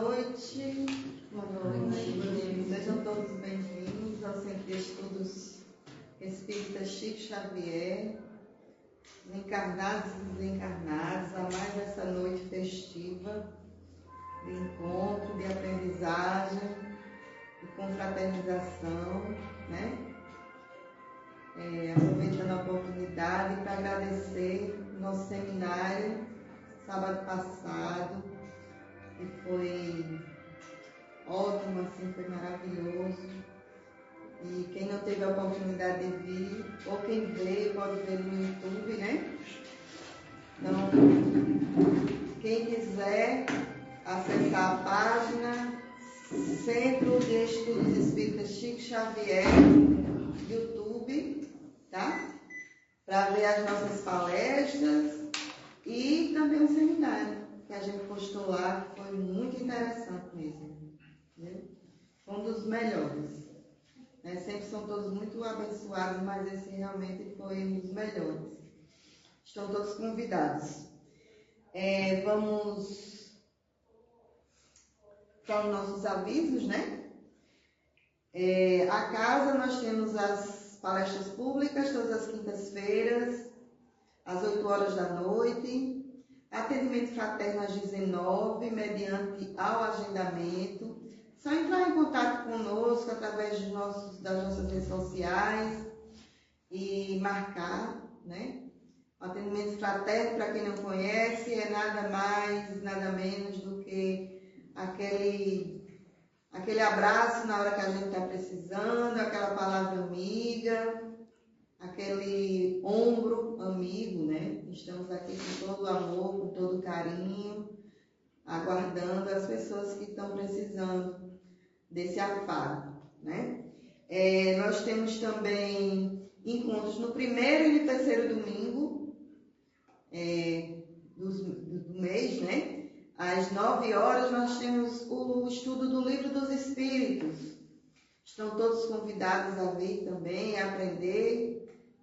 noite. Boa noite. Sejam todos bem-vindos ao Centro de Estudos Espírita Chico Xavier, encarnados e desencarnados, a mais essa noite festiva de encontro, de aprendizagem, de confraternização, né? Aproveitando a oportunidade para agradecer o nosso seminário sábado passado, que foi ótimo, assim, foi maravilhoso. E quem não teve a oportunidade de vir, ou quem veio, pode ver no YouTube, né? Então, quem quiser acessar a página Centro de Estudos Espíritas Chico Xavier, YouTube, tá? Para ver as nossas palestras e também o seminário que a gente postou lá, que foi muito interessante mesmo, entendeu? Foi um dos melhores. Sempre são todos muito abençoados, mas esse realmente foi um dos melhores. Estão todos convidados. Vamos para os nossos avisos, né? A casa, nós temos as palestras públicas todas as quintas-feiras, às 8 horas da noite. Atendimento fraterno às 19, mediante ao agendamento. Só entrar em contato conosco através das nossas redes sociais e marcar, né? O atendimento fraterno, para quem não conhece, é nada mais, nada menos do que aquele abraço na hora que a gente está precisando, aquela palavra amiga, aquele ombro amigo, né? Estamos aqui com todo o amor, com todo o carinho, aguardando as pessoas que estão precisando desse afago, né? Nós temos também encontros no primeiro e no terceiro domingo do mês, né? Às 9 horas nós temos o estudo do Livro dos Espíritos. Estão todos convidados a vir também, a aprender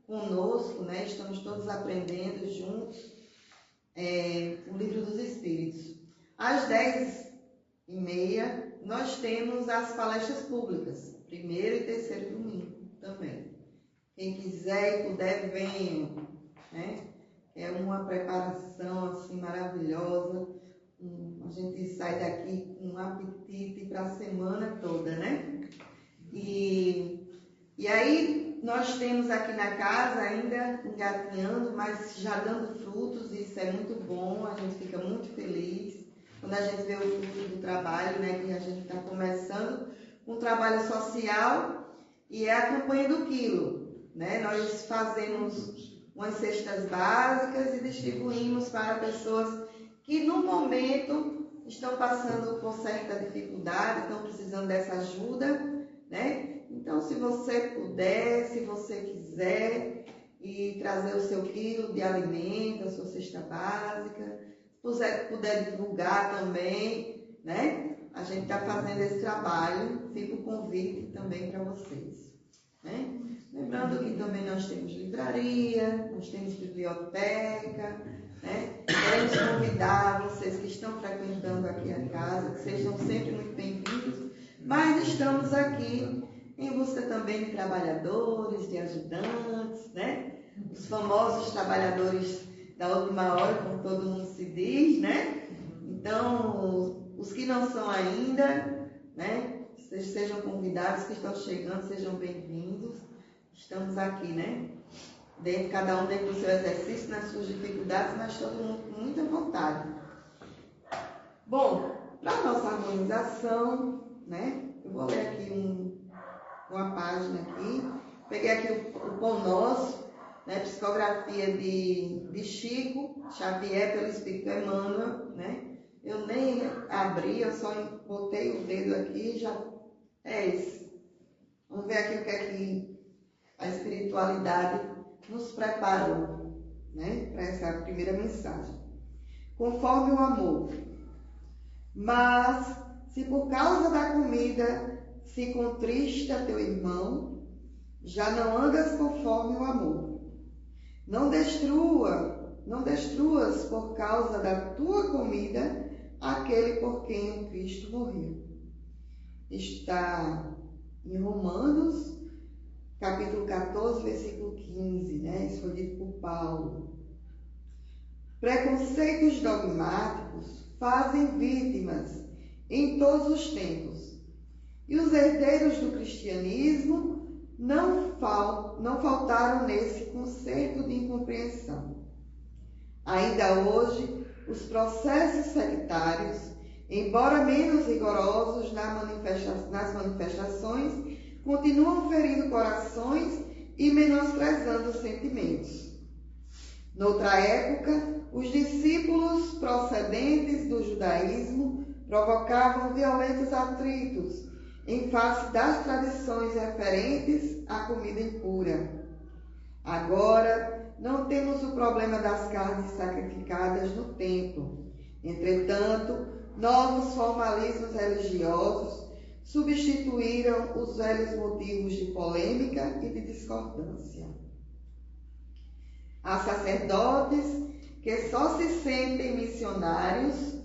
conosco, né? Estamos todos aprendendo juntos o Livro dos Espíritos. Às 10h30 nós temos as palestras públicas, primeiro e terceiro domingo também. Quem quiser e puder, venham, né? É uma preparação assim maravilhosa. A gente sai daqui com um apetite para a semana toda, né? E aí nós temos aqui na casa ainda engatinhando, mas já dando frutos, e isso é muito bom, a gente fica muito feliz quando a gente vê o fruto do trabalho, né? Que a gente está começando um trabalho social, e é a campanha do quilo, né? Nós fazemos umas cestas básicas e distribuímos para pessoas que no momento estão passando por certa dificuldade, estão precisando dessa ajuda, né? Então, se você puder, se você quiser, e trazer o seu quilo de alimento, a sua cesta básica, se puder divulgar também, né? A gente está fazendo esse trabalho, fica o convite também para vocês, né? Lembrando que também nós temos livraria, nós temos biblioteca, né? Queremos convidar vocês que estão frequentando aqui a casa, que sejam sempre muito bem-vindos, mas estamos aqui em busca também de trabalhadores, de ajudantes, né? Os famosos trabalhadores da última hora, como todo mundo se diz, né? Então, os que não são ainda, né? Sejam convidados, que estão chegando, sejam bem-vindos. Estamos aqui, né? Cada um dentro do seu exercício, nas suas dificuldades, mas todo mundo com muita vontade. Bom, para a nossa harmonização, né? Eu vou ler aqui uma página aqui. Peguei aqui o Pão Nosso, né? Psicografia de Chico Xavier pelo Espírito Emmanuel, né? Eu nem abri, eu só botei o dedo aqui e já é esse. Vamos ver aqui o que é que a espiritualidade nos preparou, né? Para essa primeira mensagem. Conforme o amor. Mas, se por causa da comida se contrista teu irmão, já não andas conforme o amor. Não destruas por causa da tua comida aquele por quem o Cristo morreu. Está em Romanos, capítulo 14, versículo 15, né? Isso foi dito por Paulo. Preconceitos dogmáticos fazem vítimas em todos os tempos, e os herdeiros do cristianismo não faltaram nesse concerto de incompreensão. Ainda hoje, os processos sectários, embora menos rigorosos nas manifestações, continuam ferindo corações e menosprezando sentimentos. Noutra época, os discípulos procedentes do judaísmo provocavam violentos atritos em face das tradições referentes à comida impura. Agora, não temos o problema das carnes sacrificadas no templo. Entretanto, novos formalismos religiosos substituíram os velhos motivos de polêmica e de discordância. Há sacerdotes que só se sentem missionários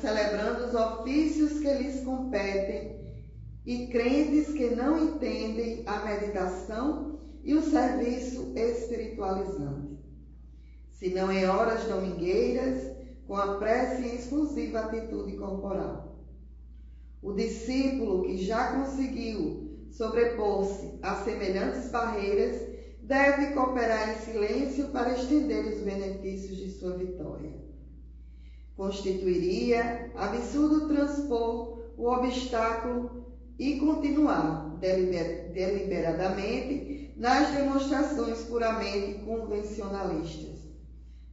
celebrando os ofícios que lhes competem e crentes que não entendem a meditação e o serviço espiritualizante, senão em horas domingueiras, com a prece em exclusiva atitude corporal. O discípulo que já conseguiu sobrepor-se a semelhantes barreiras deve cooperar em silêncio para estender os benefícios de sua vitória. Constituiria absurdo transpor o obstáculo e continuar deliberadamente nas demonstrações puramente convencionalistas.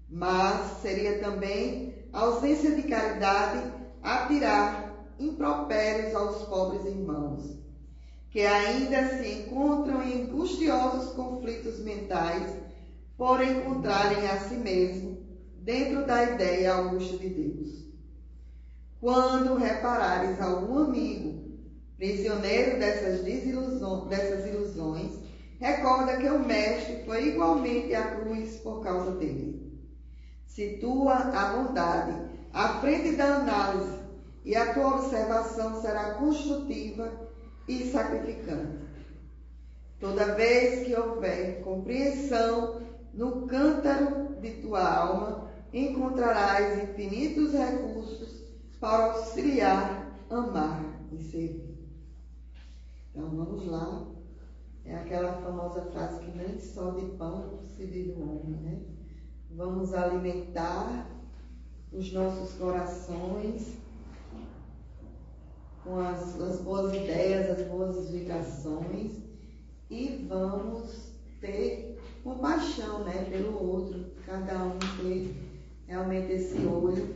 Mas seria também ausência de caridade atirar impropérios aos pobres irmãos, que ainda se encontram em angustiosos conflitos mentais por encontrarem a si mesmos dentro da ideia augusta de Deus. Quando reparares algum amigo prisioneiro dessas ilusões, recorda que o Mestre foi igualmente à cruz por causa dele. Situa a bondade à frente da análise e a tua observação será construtiva e sacrificante. Toda vez que houver compreensão no cântaro de tua alma, encontrarás infinitos recursos para auxiliar, amar e servir. Então vamos lá. É aquela famosa frase que nem só de pão se vive o homem, né? Vamos alimentar os nossos corações com as boas ideias, as boas vibrações e vamos ter compaixão, né, pelo outro, cada um ter realmente esse olho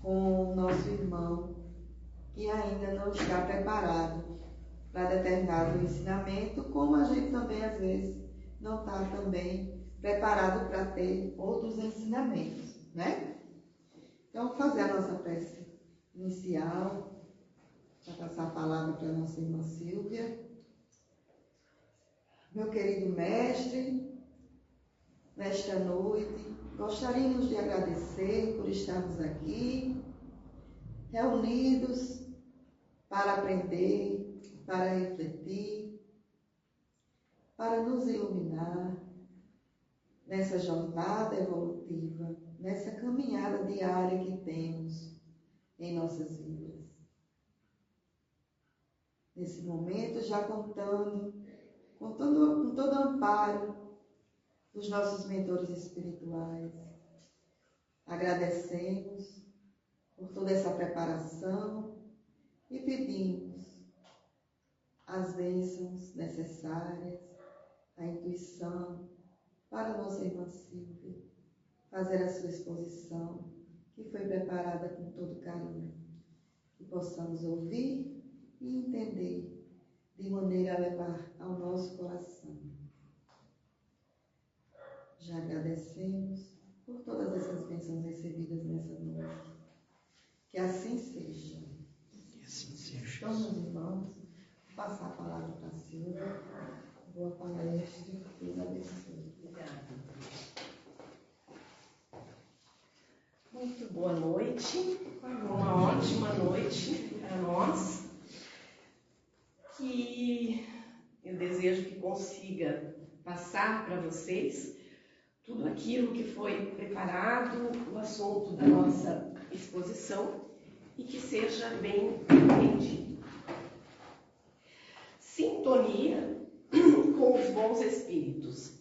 com o nosso irmão que ainda não está preparado para determinado ensinamento, como a gente também às vezes não está também preparado para ter outros ensinamentos, né? Então, vamos fazer a nossa prece inicial, para passar a palavra para a nossa irmã Silvia. Meu querido mestre, nesta noite, gostaríamos de agradecer por estarmos aqui, reunidos para aprender, para refletir, para nos iluminar nessa jornada evolutiva, nessa caminhada diária que temos em nossas vidas. Nesse momento, já contando com todo o amparo dos nossos mentores espirituais, agradecemos por toda essa preparação e pedimos as bênçãos necessárias, a intuição para a nossa irmã Silvia fazer a sua exposição, que foi preparada com todo carinho, que possamos ouvir e entender de maneira a levar ao nosso coração. Já agradecemos por todas essas bênçãos recebidas nessa noite. Que assim seja. Que assim seja. Então, meus irmãos, vou passar a palavra para a Silvia. Boa palestra. Deus abençoe. Obrigada. Muito boa noite, uma ótima noite para nós, que eu desejo que consiga passar para vocês tudo aquilo que foi preparado, o assunto da nossa exposição, e que seja bem entendido. Sintonia com os bons espíritos.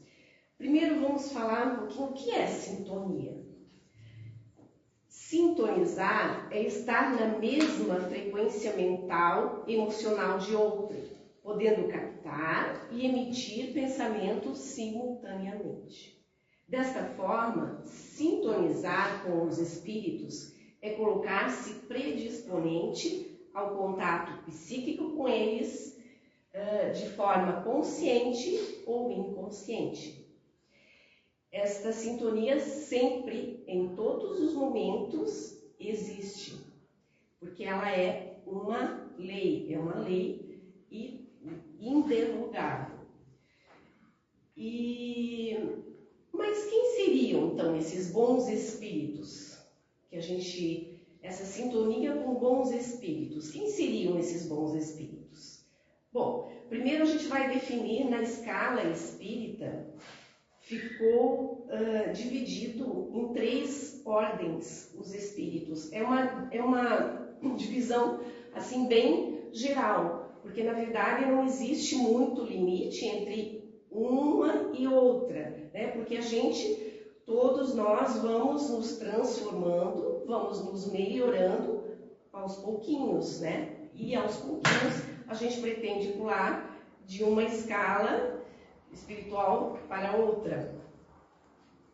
Primeiro vamos falar um pouquinho o que é sintonia. Sintonizar é estar na mesma frequência mental, emocional de outra, podendo captar e emitir pensamentos simultaneamente. Desta forma, sintonizar com os espíritos é colocar-se predisponente ao contato psíquico com eles de forma consciente ou inconsciente. Esta sintonia sempre, em todos os momentos, existe, porque ela é uma lei inderrogável. Mas quem seriam, então, esses bons espíritos? Essa sintonia com bons espíritos. Quem seriam esses bons espíritos? Bom, primeiro a gente vai definir na escala espírita. Ficou dividido em 3 ordens os espíritos. É uma divisão assim bem geral, porque na verdade não existe muito limite entre uma e outra, né? Porque todos nós vamos nos transformando, vamos nos melhorando aos pouquinhos, né? E aos pouquinhos a gente pretende pular de uma escala espiritual para outra.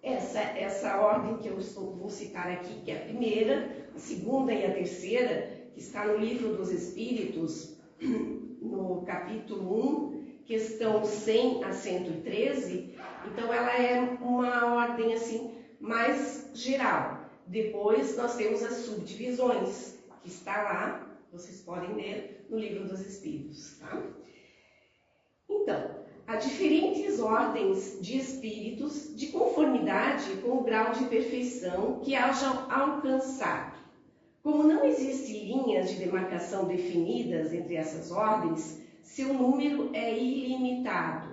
Essa ordem que eu vou citar aqui, que é a primeira, a segunda e a terceira, que está no Livro dos Espíritos, no capítulo 1, questão 100 a 113, então ela é uma ordem assim mais geral. Depois nós temos as subdivisões, que está lá, vocês podem ler no Livro dos Espíritos, tá? Então, há diferentes ordens de espíritos de conformidade com o grau de perfeição que hajam alcançado. Como não existem linhas de demarcação definidas entre essas ordens, seu número é ilimitado,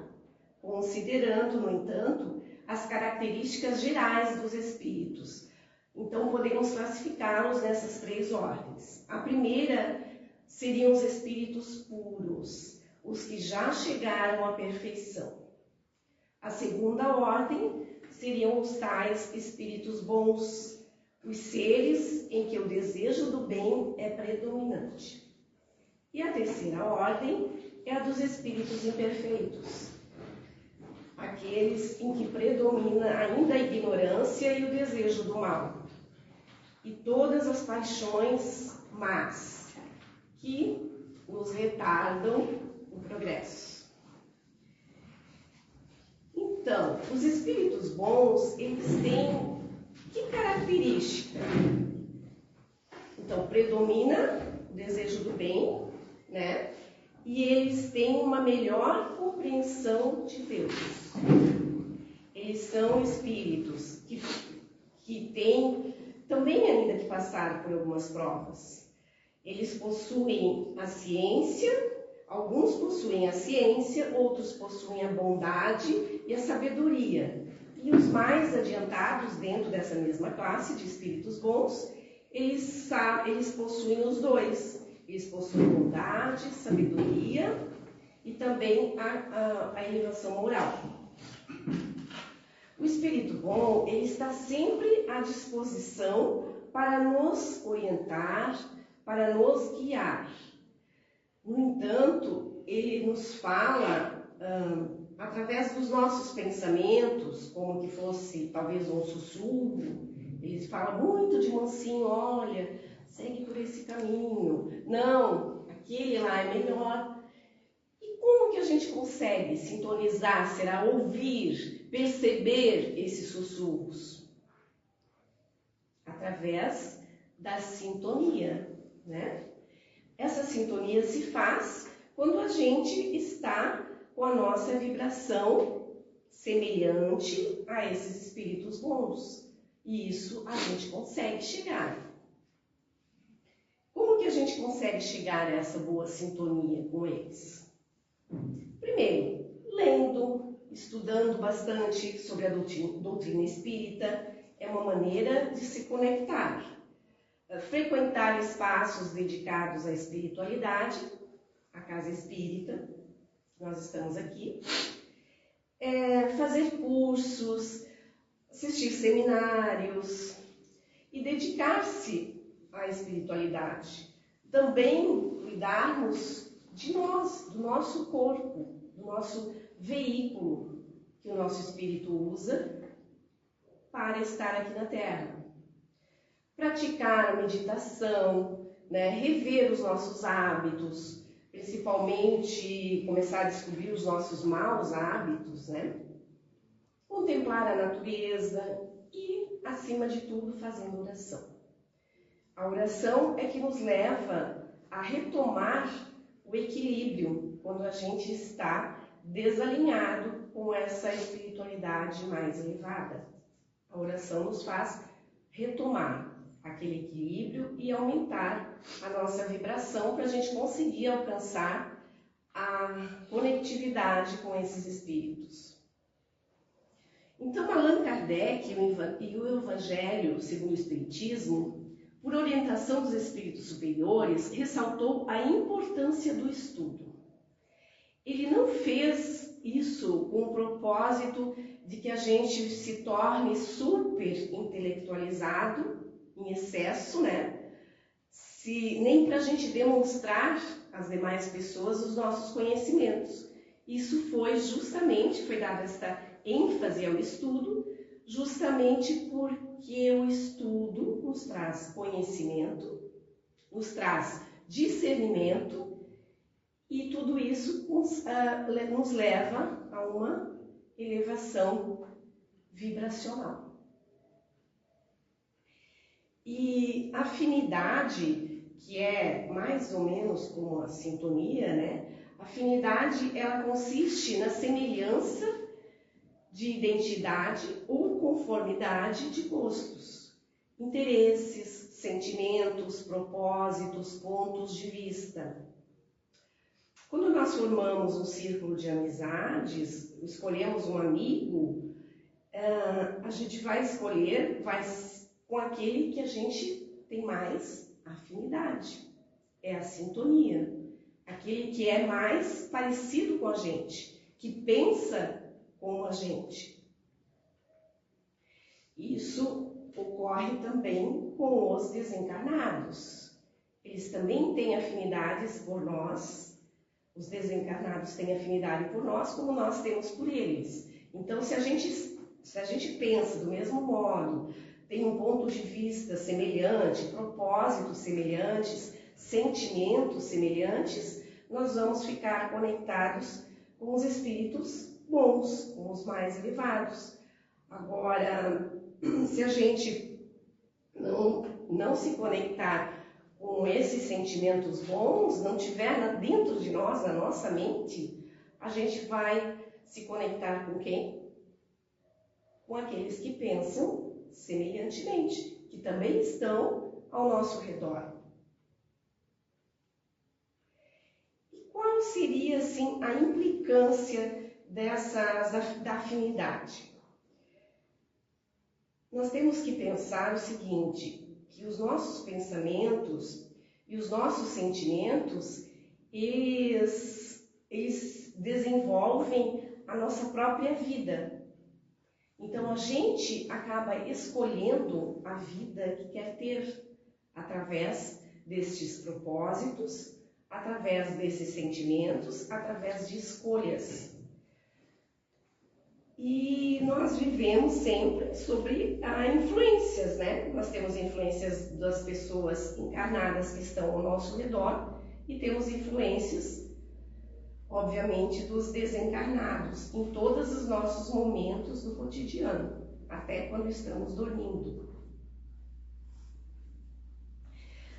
considerando, no entanto, as características gerais dos espíritos. Então, podemos classificá-los nessas 3 ordens. A primeira seriam os espíritos puros, os que já chegaram à perfeição. A segunda ordem seriam os tais espíritos bons, os seres em que o desejo do bem é predominante. E a terceira ordem é a dos espíritos imperfeitos, aqueles em que predomina ainda a ignorância e o desejo do mal, e todas as paixões más que nos retardam o progresso. Então, os espíritos bons, eles têm que característica? Então, predomina o desejo do bem, né? E eles têm uma melhor compreensão de Deus. Eles são espíritos que têm também ainda que passar por algumas provas. Eles possuem a ciência. Alguns possuem a ciência, outros possuem a bondade e a sabedoria. E os mais adiantados dentro dessa mesma classe de espíritos bons, eles possuem os 2. Eles possuem bondade, sabedoria e também a elevação moral. O espírito bom, ele está sempre à disposição para nos orientar, para nos guiar. No entanto, ele nos fala através dos nossos pensamentos, como que fosse talvez um sussurro. Ele fala muito de mansinho, olha, segue por esse caminho. Não, aquele lá é melhor. E como que a gente consegue sintonizar, será ouvir, perceber esses sussurros? Através da sintonia, né? Essa sintonia se faz quando a gente está com a nossa vibração semelhante a esses espíritos bons. E isso a gente consegue chegar. Como que a gente consegue chegar a essa boa sintonia com eles? Primeiro, lendo, estudando bastante sobre a doutrina espírita, é uma maneira de se conectar. Frequentar espaços dedicados à espiritualidade, a casa espírita, nós estamos aqui. Fazer cursos, assistir seminários e dedicar-se à espiritualidade. Também cuidarmos de nós, do nosso corpo, do nosso veículo que o nosso espírito usa para estar aqui na Terra. Praticar a meditação, rever os nossos hábitos, principalmente começar a descobrir os nossos maus hábitos, contemplar a natureza e, acima de tudo, fazendo oração. A oração é que nos leva a retomar o equilíbrio quando a gente está desalinhado com essa espiritualidade mais elevada. A oração nos faz retomar aquele equilíbrio e aumentar a nossa vibração para a gente conseguir alcançar a conectividade com esses espíritos. Então, Allan Kardec e o Evangelho segundo o Espiritismo, por orientação dos espíritos superiores, ressaltou a importância do estudo. Ele não fez isso com o propósito de que a gente se torne super intelectualizado em excesso, nem para a gente demonstrar às demais pessoas os nossos conhecimentos. Isso foi dada esta ênfase ao estudo, justamente porque o estudo nos traz conhecimento, nos traz discernimento, e tudo isso nos leva a uma elevação vibracional. E a afinidade, que é mais ou menos como a sintonia, a afinidade, ela consiste na semelhança de identidade ou conformidade de gostos, interesses, sentimentos, propósitos, pontos de vista. Quando nós formamos um círculo de amizades, escolhemos um amigo, a gente vai escolher com aquele que a gente tem mais afinidade. É a sintonia. Aquele que é mais parecido com a gente, que pensa como a gente. Isso ocorre também com os desencarnados. Eles também têm afinidades por nós. Os desencarnados têm afinidade por nós, como nós temos por eles. Então, se a gente pensa do mesmo modo, tem um ponto de vista semelhante, propósitos semelhantes, sentimentos semelhantes, nós vamos ficar conectados com os espíritos bons, com os mais elevados. Agora, se a gente não se conectar com esses sentimentos bons, não tiver dentro de nós, na nossa mente, a gente vai se conectar com quem? Com aqueles que pensam semelhantemente, que também estão ao nosso redor. E qual seria, assim, a implicância da afinidade? Nós temos que pensar o seguinte, que os nossos pensamentos e os nossos sentimentos, eles desenvolvem a nossa própria vida. Então, a gente acaba escolhendo a vida que quer ter através destes propósitos, através desses sentimentos, através de escolhas. E nós vivemos sempre sobre influências, Nós temos influências das pessoas encarnadas que estão ao nosso redor e temos influências, obviamente, dos desencarnados em todos os nossos momentos do cotidiano, até quando estamos dormindo.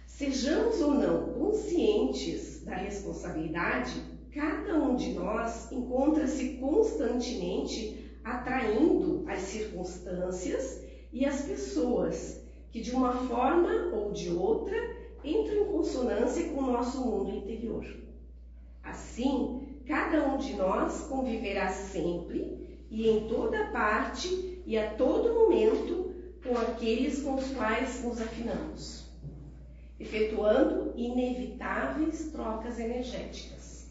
Sejamos ou não conscientes da responsabilidade, cada um de nós encontra-se constantemente atraindo as circunstâncias e as pessoas que, de uma forma ou de outra, entram em consonância com o nosso mundo interior. Assim, cada um de nós conviverá sempre e em toda parte e a todo momento com aqueles com os quais nos afinamos, efetuando inevitáveis trocas energéticas.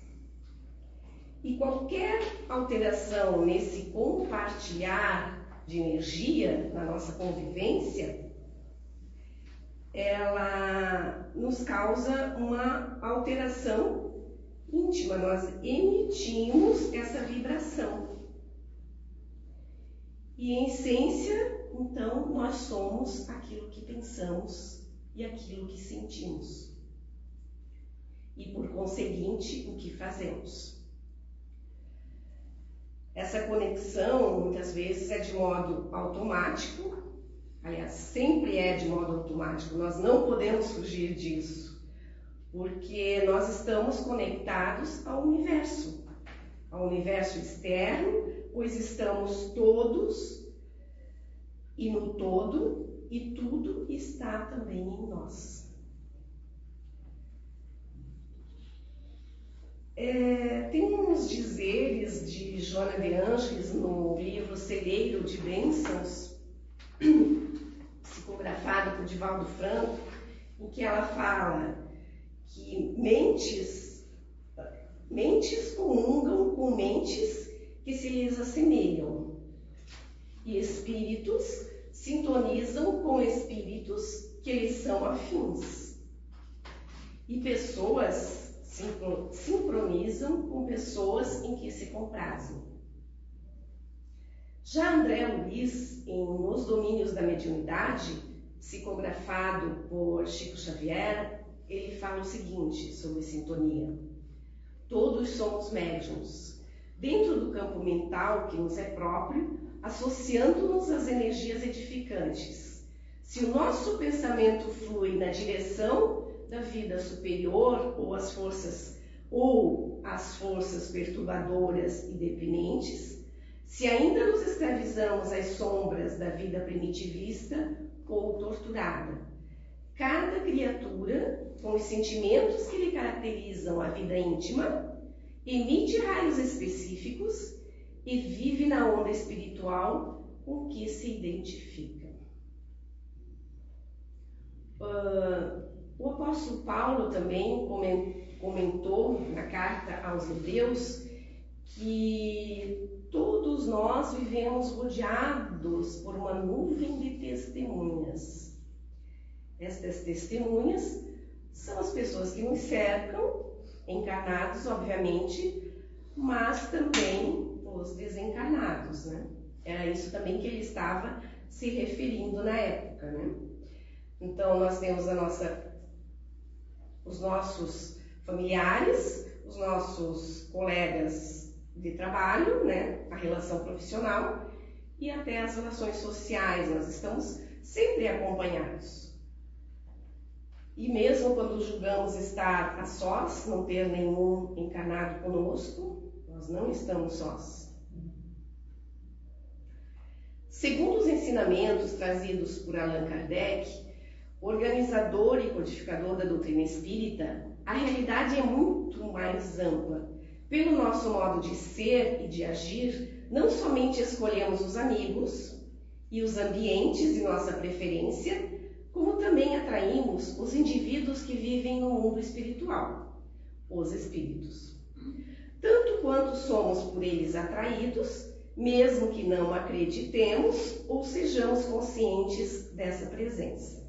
E qualquer alteração nesse compartilhar de energia na nossa convivência, ela nos causa uma alteração íntima, nós emitimos essa vibração. E em essência, então, nós somos aquilo que pensamos e aquilo que sentimos. E por conseguinte, o que fazemos. Essa conexão, muitas vezes, é de modo automático, aliás, sempre é de modo automático, nós não podemos fugir disso, porque nós estamos conectados ao universo externo, pois estamos todos e no todo, e tudo está também em nós. Tem uns dizeres de Joana de Ângeles no livro Celeiro de Bênçãos, psicografado por Divaldo Franco, em que ela fala que mentes comungam com mentes que se lhes assemelham, e espíritos sintonizam com espíritos que lhes são afins, e pessoas sincronizam com pessoas em que se comprazem. Já André Luiz, em Nos Domínios da Mediunidade, psicografado por Chico Xavier, ele fala o seguinte sobre sintonia: todos somos médiuns, dentro do campo mental que nos é próprio, associando-nos às energias edificantes. Se o nosso pensamento flui na direção da vida superior ou as forças perturbadoras e deprimentes, se ainda nos escravizamos às sombras da vida primitivista ou torturada, cada criatura, com os sentimentos que lhe caracterizam a vida íntima, emite raios específicos e vive na onda espiritual com que se identifica. O apóstolo Paulo também comentou na carta aos Hebreus que todos nós vivemos rodeados por uma nuvem de testemunhas. Estas testemunhas são as pessoas que nos cercam, encarnados, obviamente, mas também os desencarnados, né? Era isso também que ele estava se referindo na época, né? Então, nós temos os nossos familiares, os nossos colegas de trabalho, né? A relação profissional e até as relações sociais. Nós estamos sempre acompanhados. E mesmo quando julgamos estar a sós, não ter nenhum encarnado conosco, nós não estamos sós. Segundo os ensinamentos trazidos por Allan Kardec, organizador e codificador da doutrina espírita, a realidade é muito mais ampla. Pelo nosso modo de ser e de agir, não somente escolhemos os amigos e os ambientes de nossa preferência, como também atraímos os indivíduos que vivem no mundo espiritual, os espíritos. Tanto quanto somos por eles atraídos, mesmo que não acreditemos ou sejamos conscientes dessa presença.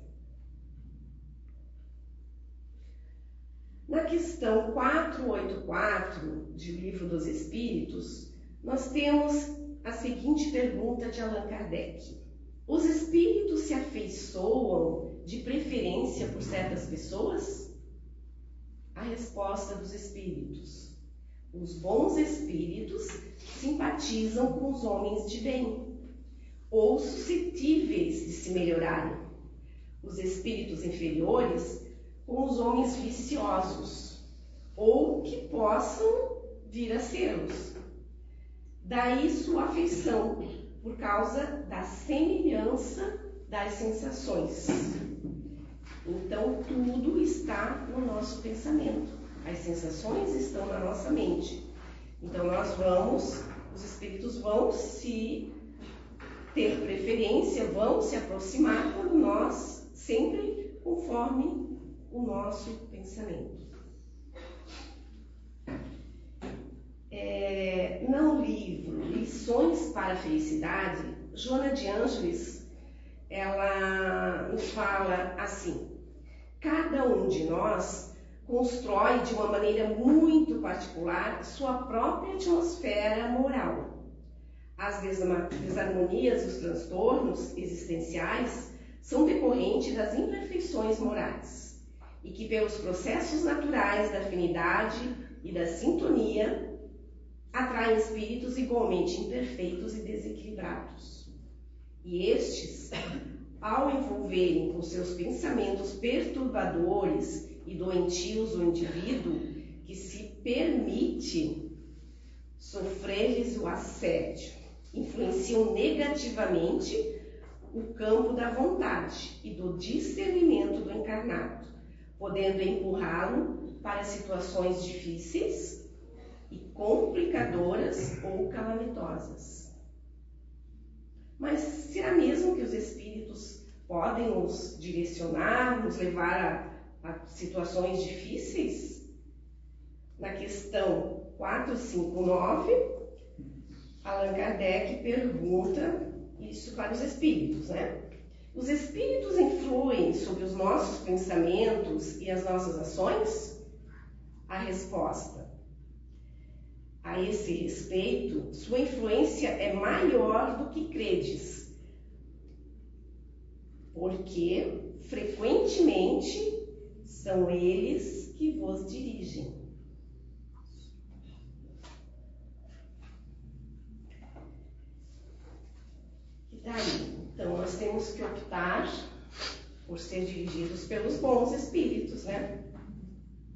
Na questão 484 de O Livro dos Espíritos, nós temos a seguinte pergunta de Allan Kardec: os espíritos se afeiçoam de preferência por certas pessoas? A resposta dos espíritos: os bons espíritos simpatizam com os homens de bem, ou suscetíveis de se melhorarem. Os espíritos inferiores com os homens viciosos, ou que possam vir a sê-los. Daí sua afeição, por causa da semelhança das sensações. Então, tudo está no nosso pensamento. As sensações estão na nossa mente. Então, os espíritos vão se ter preferência, vão se aproximar quando nós, sempre conforme o nosso pensamento. No livro Lições para a Felicidade, Joana de Ângeles, ela nos fala assim: cada um de nós constrói de uma maneira muito particular sua própria atmosfera moral. As desarmonias e os transtornos existenciais são decorrentes das imperfeições morais e que, pelos processos naturais da afinidade e da sintonia, atraem espíritos igualmente imperfeitos e desequilibrados. E estes, ao envolverem com seus pensamentos perturbadores e doentios o indivíduo que se permite sofrer-lhes o assédio, influenciam negativamente o campo da vontade e do discernimento do encarnado, podendo empurrá-lo para situações difíceis e complicadoras ou calamitosas. Mas será mesmo que os espíritos podem nos direcionar, nos levar a situações difíceis? Na questão 459, Allan Kardec pergunta isso para os espíritos, né? Os espíritos influem sobre os nossos pensamentos e as nossas ações? A resposta: a esse respeito, sua influência é maior do que credes, porque frequentemente são eles que vos dirigem. E daí? Então, nós temos que optar por ser dirigidos pelos bons espíritos, né?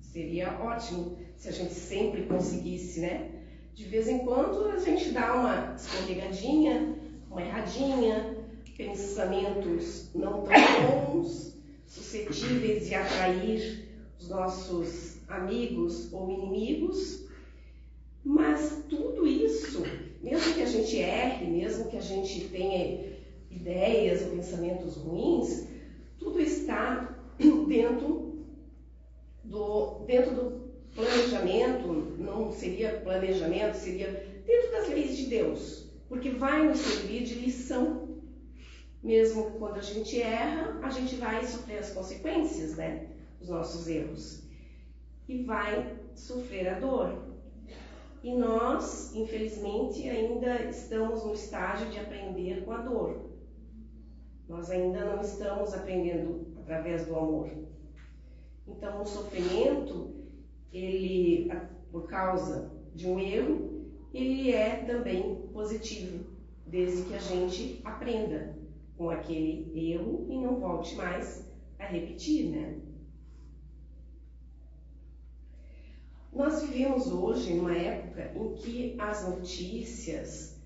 Seria ótimo se a gente sempre conseguisse, né? De vez em quando a gente dá uma escorregadinha, uma erradinha, pensamentos não tão bons, suscetíveis de atrair os nossos amigos ou inimigos, mas tudo isso, mesmo que a gente erre, mesmo que a gente tenha ideias ou pensamentos ruins, tudo está dentro do planejamento. Não seria planejamento, seria dentro das leis de Deus, porque vai nos servir de lição. Mesmo quando a gente erra, a gente vai sofrer as consequências, né, dos nossos erros e vai sofrer a dor. E nós, infelizmente, ainda estamos no estágio de aprender com a dor. Nós ainda não estamos aprendendo através do amor. Então, o sofrimento, ele, por causa de um erro, ele é também positivo, desde que a gente aprenda com aquele erro e não volte mais a repetir, né? Nós vivemos hoje numa época em que as notícias,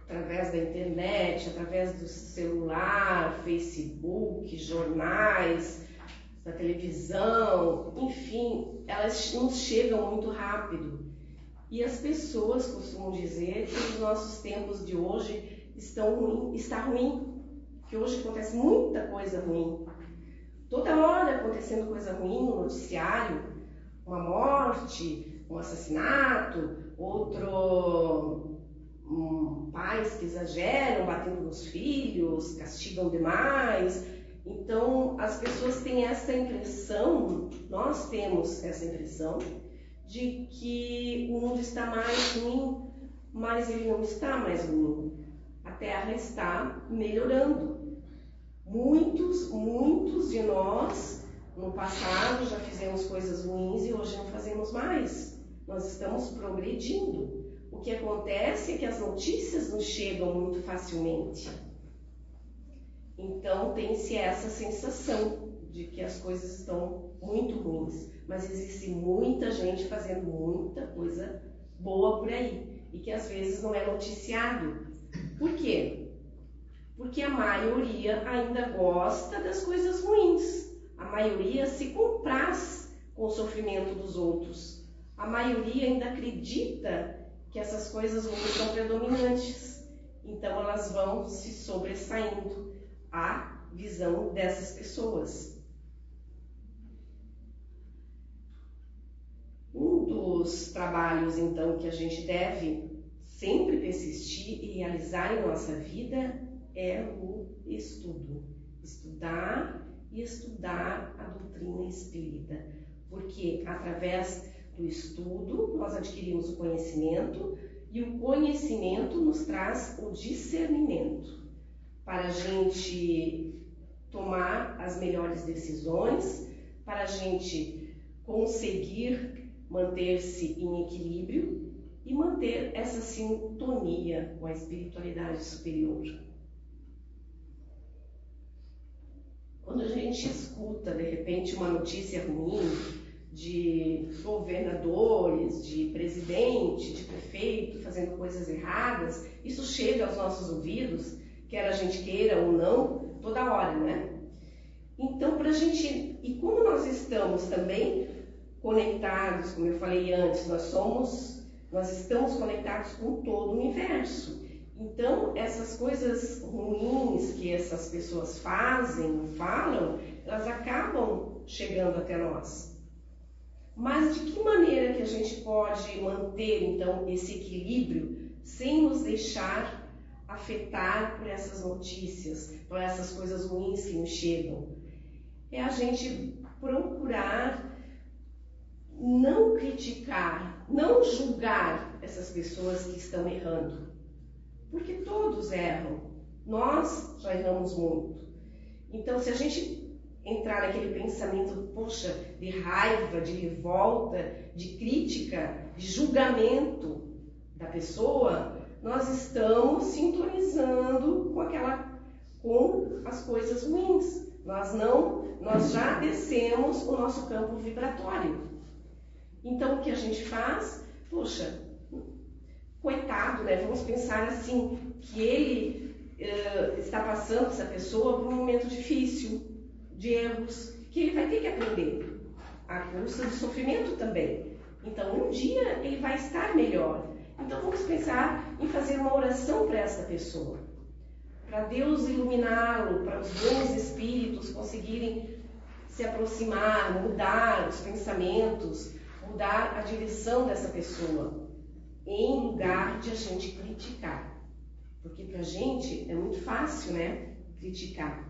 através da internet, através do celular, Facebook, jornais, da televisão, enfim, elas nos chegam muito rápido. E as pessoas costumam dizer que os nossos tempos de hoje está ruim, que hoje acontece muita coisa ruim. Toda hora acontecendo coisa ruim no noticiário, uma morte, um assassinato, pais que exageram, batendo nos filhos, castigam demais. Então, as pessoas têm essa impressão, nós temos essa impressão, de que o mundo está mais ruim, mas ele não está mais ruim. A Terra está melhorando. Muitos de nós, no passado, já fizemos coisas ruins e hoje não fazemos mais. Nós estamos progredindo. O que acontece é que as notícias nos chegam muito facilmente. Então, tem-se essa sensação de que as coisas estão muito ruins. Mas existe muita gente fazendo muita coisa boa por aí. E que às vezes não é noticiado. Por quê? porque a maioria ainda gosta das coisas ruins. A maioria se compraz com o sofrimento dos outros. A maioria ainda acredita que essas coisas ruins são predominantes. Então elas vão se sobressaindo à visão dessas pessoas. Um dos trabalhos, então, que a gente deve sempre persistir e realizar em nossa vida é o estudo. Estudar e estudar a doutrina espírita. Porque através do estudo nós adquirimos o conhecimento e o conhecimento nos traz o discernimento para a gente tomar as melhores decisões, para a gente conseguir manter-se em equilíbrio e manter essa sintonia com a espiritualidade superior. Quando a gente escuta, de repente, uma notícia ruim de governadores, de presidente, de prefeito fazendo coisas erradas, isso chega aos nossos ouvidos, quer a gente queira ou não, toda hora, né? Então, para a gente... E como nós estamos também conectados, como eu falei antes, nós estamos conectados com todo o universo. Então, essas coisas ruins que essas pessoas fazem, falam, elas acabam chegando até nós. Mas de que maneira que a gente pode manter, então, esse equilíbrio sem nos deixar afetar por essas notícias, por essas coisas ruins que nos chegam? É a gente procurar não criticar, não julgar essas pessoas que estão errando. Porque todos erram. Nós já erramos muito. Então, se a gente entrar naquele pensamento, poxa, de raiva, de revolta, de crítica, de julgamento da pessoa, nós estamos sintonizando com as coisas ruins. Nós já descemos o nosso campo vibratório. Então, o que a gente faz? Poxa, coitado, né? Vamos pensar assim, que ele está passando, essa pessoa, por um momento difícil, de erros, que ele vai ter que aprender, à custa de sofrimento também. Então, um dia ele vai estar melhor. Então, vamos pensar em fazer uma oração para essa pessoa, para Deus iluminá-lo, para os bons espíritos conseguirem se aproximar, mudar os pensamentos, mudar a direção dessa pessoa, em lugar de a gente criticar. Porque pra gente é muito fácil, né, criticar.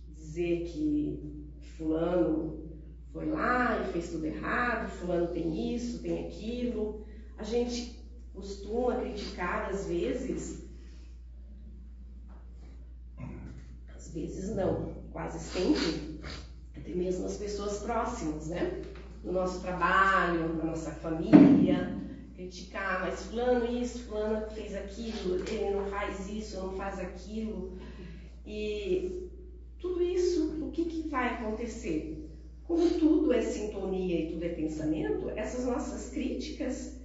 Dizer que fulano foi lá e fez tudo errado, fulano tem isso, tem aquilo. A gente costuma criticar às vezes não, quase sempre, até mesmo as pessoas próximas, né? No nosso trabalho, na nossa família, criticar, mas fulano isso, fulano fez aquilo, ele não faz isso, não faz aquilo. E tudo isso, o que vai acontecer? Como tudo é sintonia e tudo é pensamento, essas nossas críticas,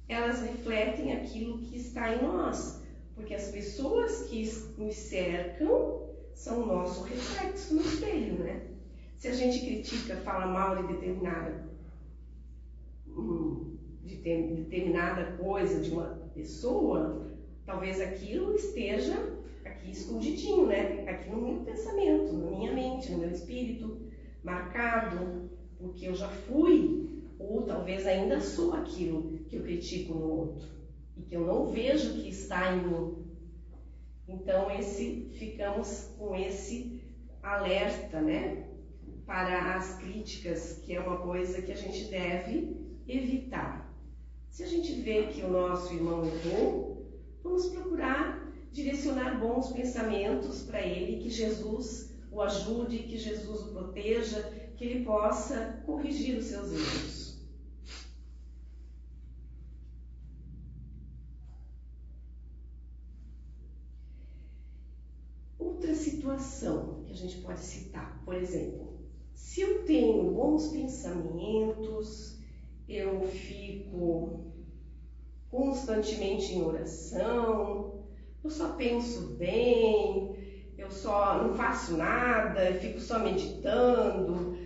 elas refletem aquilo que está em nós. Porque as pessoas que nos cercam são o nosso reflexo no espelho, né? Se a gente critica, fala mal de determinada coisa de uma pessoa, talvez aquilo esteja aqui escondidinho, né? Aqui no meu pensamento, na minha mente, no meu espírito, marcado, porque eu já fui, ou talvez ainda sou aquilo que eu critico no outro, e que eu não vejo que está em mim. Então, ficamos com esse alerta, né? Para as críticas, que é uma coisa que a gente deve evitar. Se a gente vê que o nosso irmão errou, vamos procurar direcionar bons pensamentos para ele, que Jesus o ajude, que Jesus o proteja, que ele possa corrigir os seus erros. Outra situação que a gente pode citar, por exemplo, se eu tenho bons pensamentos, eu fico constantemente em oração, eu só penso bem, eu só não faço nada, eu fico só meditando,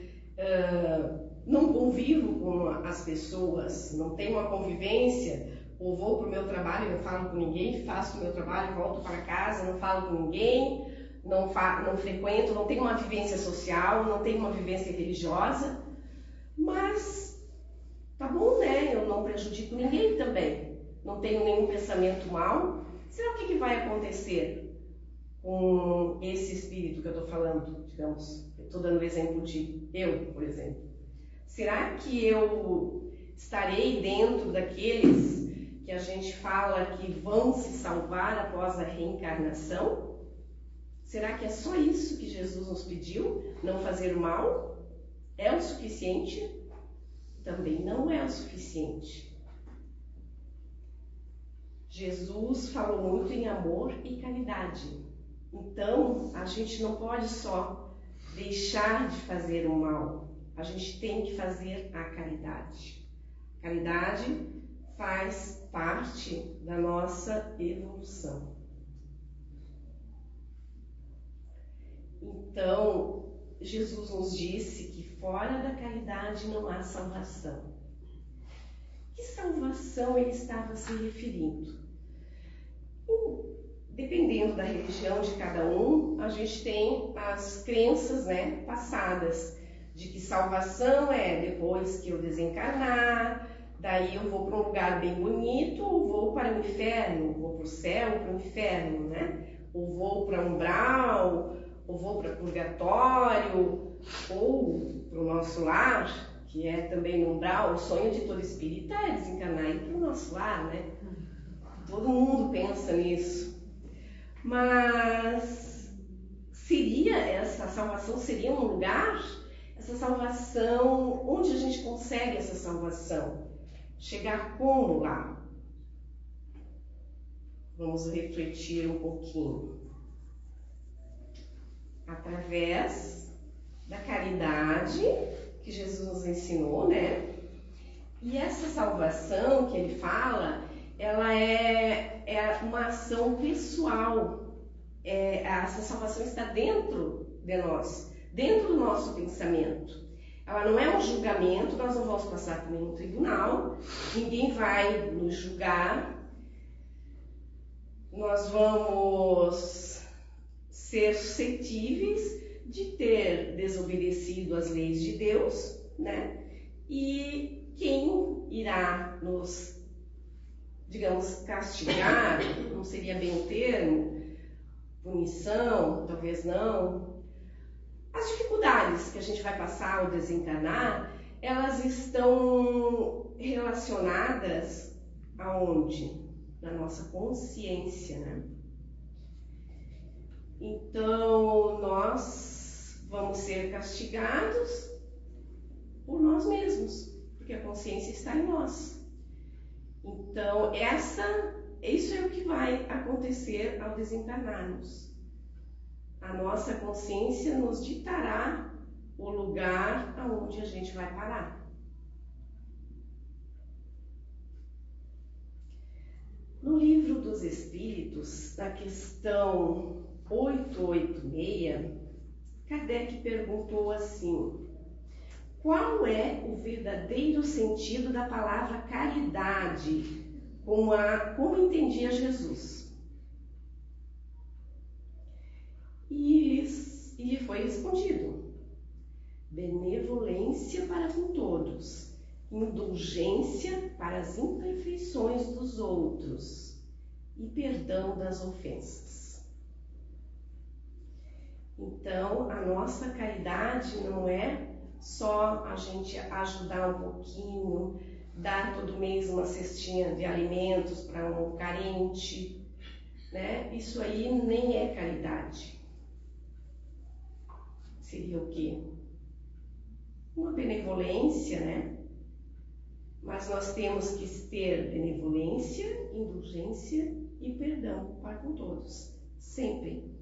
não convivo com as pessoas, não tenho uma convivência, ou vou para o meu trabalho e não falo com ninguém, faço o meu trabalho, volto para casa, não falo com ninguém, não frequento, não tenho uma vivência social, não tenho uma vivência religiosa, mas tá bom, né? Eu não prejudico ninguém também, não tenho nenhum pensamento mau. Será o que vai acontecer com esse espírito que eu estou falando? Digamos, eu estou dando o exemplo de eu, por exemplo. Será que eu estarei dentro daqueles que a gente fala que vão se salvar após a reencarnação? Será que é só isso que Jesus nos pediu? Não fazer o mal? É o suficiente? Também não é o suficiente. Jesus falou muito em amor e caridade. Então, a gente não pode só deixar de fazer o mal. A gente tem que fazer a caridade. A caridade faz parte da nossa evolução. Então, Jesus nos disse que fora da caridade não há salvação. Que salvação ele estava se referindo? Dependendo da religião de cada um, a gente tem as crenças, né, passadas, de que salvação é depois que eu desencarnar, daí eu vou para um lugar bem bonito, ou vou para o inferno, vou para o céu ou para o inferno, né? Ou vou para o umbral, ou vou para purgatório, ou para o nosso lar, que é também no umbral. O sonho de todo espírita é desencarnar e ir para o nosso lar, né? Todo mundo pensa nisso. Mas essa salvação seria um lugar? Essa salvação, onde a gente consegue essa salvação? Chegar como lá? Vamos refletir um pouquinho. Através da caridade que Jesus nos ensinou, né? E essa salvação que ele fala, ela é uma ação pessoal. Essa salvação está dentro de nós, dentro do nosso pensamento. Ela não é um julgamento, nós não vamos passar por nenhum tribunal, ninguém vai nos julgar, nós vamos ser suscetíveis de ter desobedecido às leis de Deus, né? E quem irá nos, digamos, castigar, não seria bem o termo, punição, talvez não. As dificuldades que a gente vai passar ao desencarnar, elas estão relacionadas aonde? Na nossa consciência, né? Então, nós vamos ser castigados por nós mesmos, porque a consciência está em nós. Então, isso é o que vai acontecer ao desencarnarmos. A nossa consciência nos ditará o lugar aonde a gente vai parar. No Livro dos Espíritos, na questão 886, Kardec perguntou assim: qual é o verdadeiro sentido da palavra caridade, como entendia Jesus? E lhe foi respondido: benevolência para com todos, indulgência para as imperfeições dos outros e perdão das ofensas. Então, a nossa caridade não é só a gente ajudar um pouquinho, dar todo mês uma cestinha de alimentos para um carente, né? Isso aí nem é caridade. Seria o quê? Uma benevolência, né? Mas nós temos que ter benevolência, indulgência e perdão para com todos, sempre.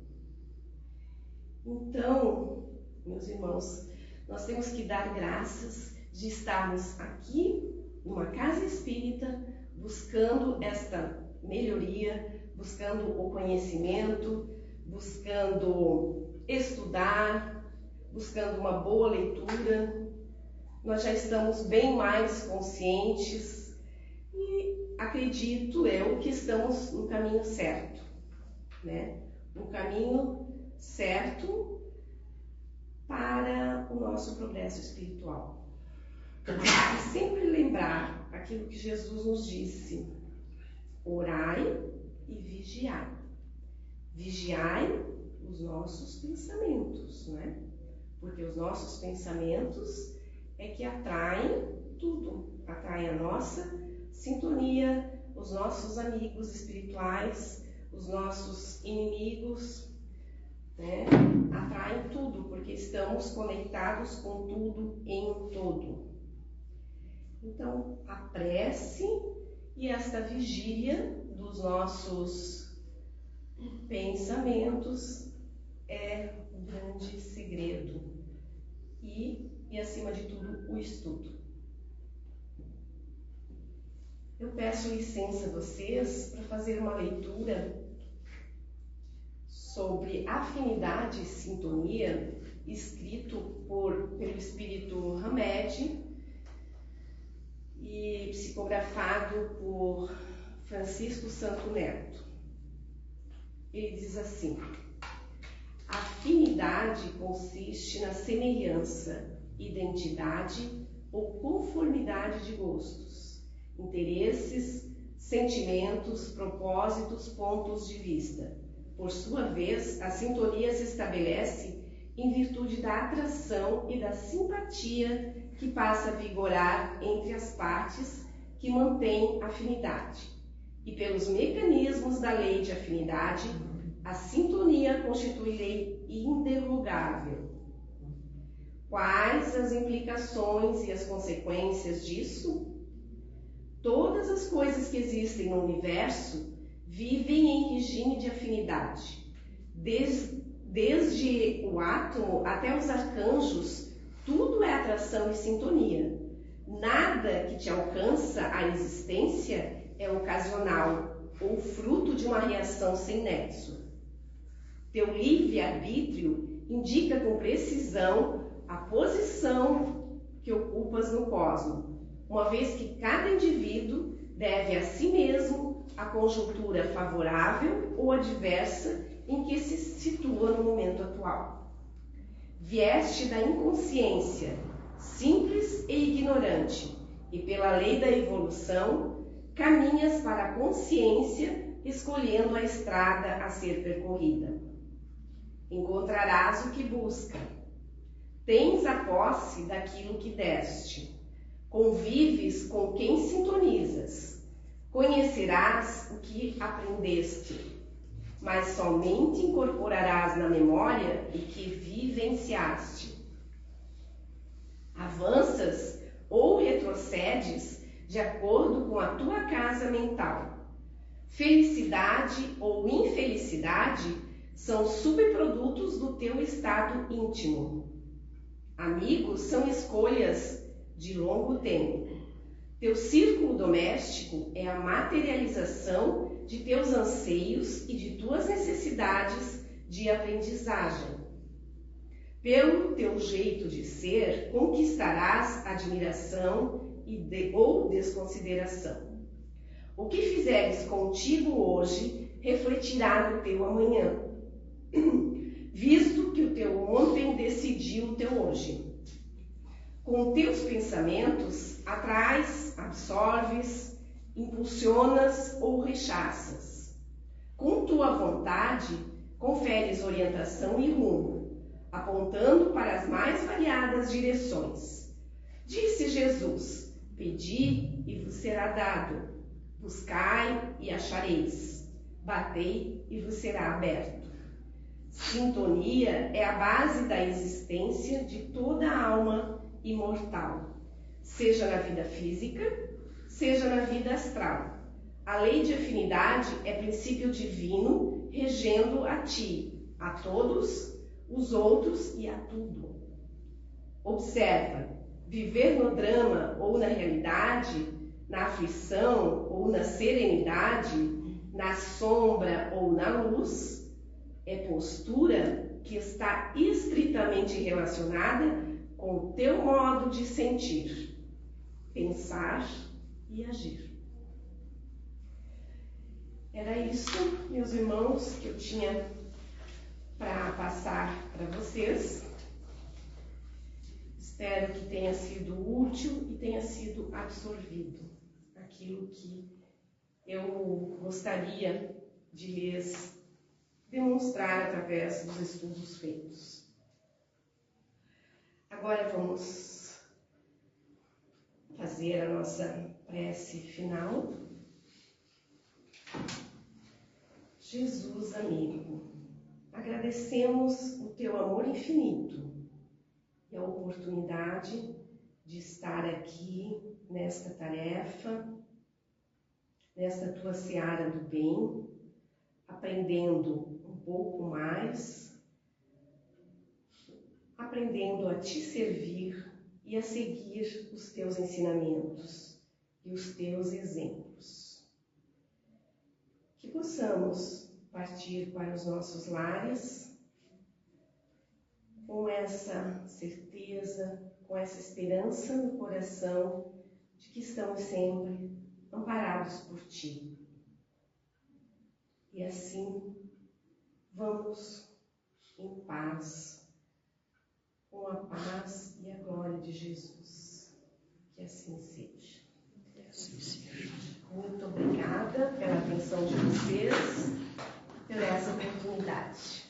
Então, meus irmãos, nós temos que dar graças de estarmos aqui, numa casa espírita, buscando esta melhoria, buscando o conhecimento, buscando estudar, buscando uma boa leitura. Nós já estamos bem mais conscientes e acredito eu que estamos no caminho certo, né? No caminho certo para o nosso progresso espiritual. E sempre lembrar aquilo que Jesus nos disse: orai e vigiai. Vigiai os nossos pensamentos, né? Porque os nossos pensamentos é que atraem tudo, atraem a nossa sintonia, os nossos amigos espirituais, os nossos inimigos, né? Atraem tudo, porque estamos conectados com tudo em um todo. Então, a prece e esta vigília dos nossos pensamentos é um grande segredo. E acima de tudo, o estudo. Eu peço licença a vocês para fazer uma leitura sobre afinidade e sintonia, escrito pelo espírito Hamed e psicografado por Francisco Santo Neto. Ele diz assim: afinidade consiste na semelhança, identidade ou conformidade de gostos, interesses, sentimentos, propósitos, pontos de vista. Por sua vez, a sintonia se estabelece em virtude da atração e da simpatia que passa a vigorar entre as partes que mantêm afinidade. E pelos mecanismos da lei de afinidade, a sintonia constitui lei inderrogável. Quais as implicações e as consequências disso? Todas as coisas que existem no universo vivem em regime de afinidade. Desde o átomo até os arcanjos, tudo é atração e sintonia. Nada que te alcança a existência é ocasional ou fruto de uma reação sem nexo. Teu livre-arbítrio indica com precisão a posição que ocupas no cosmos, uma vez que cada indivíduo deve a si mesmo a conjuntura favorável ou adversa em que se situa no momento atual. Vieste da inconsciência, simples e ignorante, e pela lei da evolução, caminhas para a consciência, escolhendo a estrada a ser percorrida. Encontrarás o que busca. Tens a posse daquilo que deste. Convives com quem sintonizas. Conhecerás o que aprendeste, mas somente incorporarás na memória o que vivenciaste. Avanças ou retrocedes de acordo com a tua casa mental. Felicidade ou infelicidade são subprodutos do teu estado íntimo. Amigos são escolhas de longo tempo. Teu círculo doméstico é a materialização de teus anseios e de tuas necessidades de aprendizagem. Pelo teu jeito de ser, conquistarás admiração ou desconsideração. O que fizeres contigo hoje refletirá no teu amanhã, visto que o teu ontem decidiu o teu hoje. Com teus pensamentos, atraes, absorves, impulsionas ou rechaças. Com tua vontade, conferes orientação e rumo, apontando para as mais variadas direções. Disse Jesus: pedi e vos será dado, buscai e achareis, batei e vos será aberto. Sintonia é a base da existência de toda alma imortal, seja na vida física, seja na vida astral. A lei de afinidade é princípio divino, regendo a ti, a todos, os outros e a tudo. Observa, viver no drama ou na realidade, na aflição ou na serenidade, na sombra ou na luz, é postura que está estritamente relacionada com o teu modo de sentir, pensar e agir. Era isso, meus irmãos, que eu tinha para passar para vocês. Espero que tenha sido útil e tenha sido absorvido aquilo que eu gostaria de lhes demonstrar através dos estudos feitos. Agora vamos fazer a nossa prece final. Jesus amigo, agradecemos o teu amor infinito e a oportunidade de estar aqui nesta tarefa, nesta tua seara do bem, aprendendo um pouco mais, aprendendo a te servir e a seguir os teus ensinamentos e os teus exemplos. Que possamos partir para os nossos lares com essa certeza, com essa esperança no coração de que estamos sempre amparados por Ti. E assim, vamos em paz, com a paz e a glória de Jesus. Que assim seja. Assim seja. Muito obrigada pela atenção de vocês, por essa oportunidade.